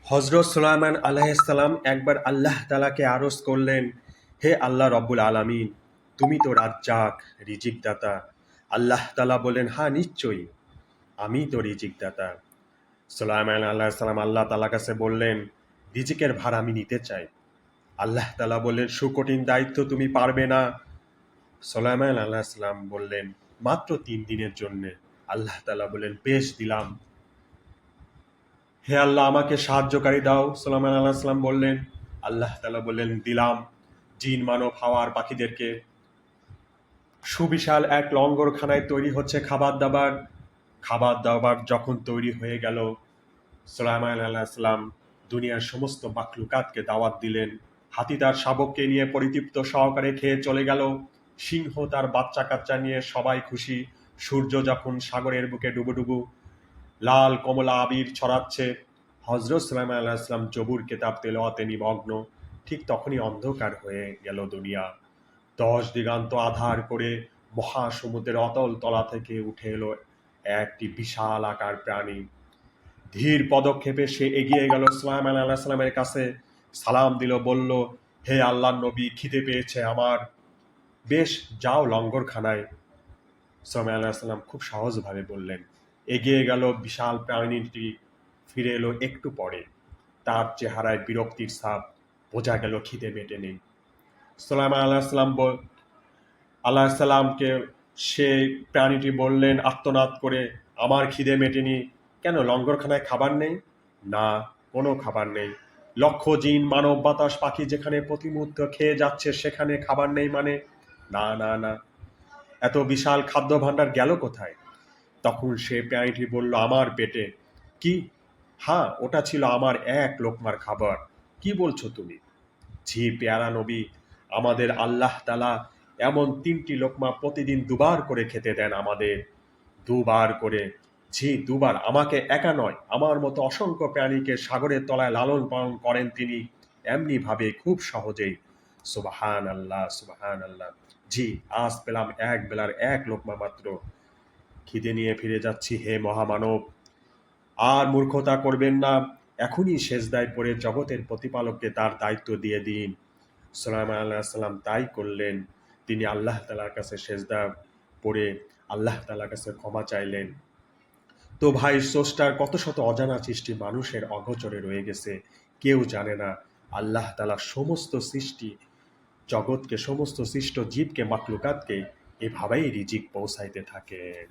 হজরত সুলাইমান আলাইহিসসালাম একবার আল্লাহ তাআলাকে আরজ করলেন, হে আল্লাহ রব্বুল আলামিন, তুমি তো রাজ্জাক, রিজিক দাতা। আল্লাহ তাআলা বললেন, হ্যাঁ নিশ্চয়ই, আমি তো রিজিক দাতা। সুলাইমান আলাইহিসসালাম আল্লাহ তাআলার কাছে বললেন, রিজিকের ভার আমি নিতে চাই। আল্লাহ তাআলা বললেন, সুকঠিন দায়িত্ব তুমি পারবে না। সুলাইমান আলাইহিসসালাম বললেন, মাত্র 3 দিনের জন্যে। আল্লাহ তাআলা বললেন, বেশ দিলাম। হে আল্লাহ, আমাকে সাহায্যকারী দাও। সুলাইমান আলাইহিসসালাম বললেন। আল্লাহ তাআলা বললেন, দিলাম। জিন, মানব, হাওয়া আর পাখিদেরকে। সুবিশাল এক লঙ্গরখানায় তৈরি হচ্ছে খাবার দাবার। খাবার দাবার যখন তৈরি হয়ে গেল, সুলাইমান আলাইহিসসালাম দুনিয়ার সমস্ত মাখলুকাতকে দাওয়াত দিলেন। হাতি তার শাবককে নিয়ে পরিতৃপ্ত সহকারে খেয়ে চলে গেল। সিংহ তার বাচ্চা কাচ্চা নিয়ে, সবাই খুশি। সূর্য যখন সাগরের বুকে ডুবুডুবু লাল কমলা আবির ছড়াচ্ছে, হযরত সুলাইমান আলাইহিসসালাম জবুর কেতাব তেলাওয়াতে নিমগ্ন। ঠিক তখনই অন্ধকার হয়ে গেল দুনিয়া। 10 দিগান্ত আঁধার করে মহাসমুদ্রের অতল তলা থেকে উঠে এলো একটি বিশাল আকার প্রাণী। ধীর পদক্ষেপে সে এগিয়ে গেল সুলাইমান আলাইহিসসালামের কাছে, সালাম দিল, বলল, হে আল্লাহর নবী, খিদে পেয়েছে আমার। বেশ, যাও লঙ্গরখানায়। সুলাইমান আলাইহিসসালাম খুব সহজভাবে বললেন। এগিয়ে গেল বিশাল প্রাণীটি। ফিরে এলো একটু পরে। তার চেহারায় বিরক্তির ছাপ। বোঝা গেল খিদে মেটেনি। সুলাইমান আলাইহিসসালামকে সেই প্রাণীটি বললেন আর্তনাদ করে, আমার খিদে মেটেনি। কেন, লঙ্গরখানায় খাবার নেই? না, কোনো খাবার নেই। লক্ষ জিন, মানব, বাতাস, পাখি যেখানে প্রতি মুহূর্ত খেয়ে যাচ্ছে, সেখানে খাবার নেই মানে? না না না, এত বিশাল খাদ্য ভাণ্ডার গেল কোথায়? তখন সে প্রাণীটি বলল, আমার পেটে। কি? হ্যাঁ, ওটা ছিল আমার এক লোকমার খাবার। কি বলছো তুমি? জি পেয়ারা নবী, আমাদের আল্লাহ তাআলা এমন 3টি লোকমা প্রতিদিন দুবার করে খেতে দেন আমাদের। দুবার করে। জি, দুবার। আমাকে একা নয়, আমার মতো অসংখ্য প্রাণীকে সাগরের তলায় লালন পালন করেন তিনি, এমনি ভাবে, খুব সহজেই। সুবহান আল্লাহ, সুবহান আল্লাহ। জি, আজ পেলাম এক বেলার এক লোকমা মাত্র। খিদে নিয়ে ফিরে যাচ্ছি, হে মহামানব। আর মূর্খতা করবেন না। এখনই সেজদায় পড়ে জগতের প্রতিপালককে তার দায়িত্ব দিয়ে দিন। সুলাইমান আলাইহিসসালাম তাই করলেন। তিনি আল্লাহ তাআলার কাছে সেজদা পড়ে আল্লাহ তাআলার কাছে ক্ষমা চাইলেন। তো ভাই, স্রষ্টার কত শত অজানা সৃষ্টি মানুষের অগোচরে রয়ে গেছে, কেউ জানে না। আল্লাহ তাআলা সমস্ত সৃষ্টি জগৎকে, সমস্ত সৃষ্ট জীবকে, মাখলুকাতকে এভাবেই রিজিক পৌঁছাইতে থাকেন।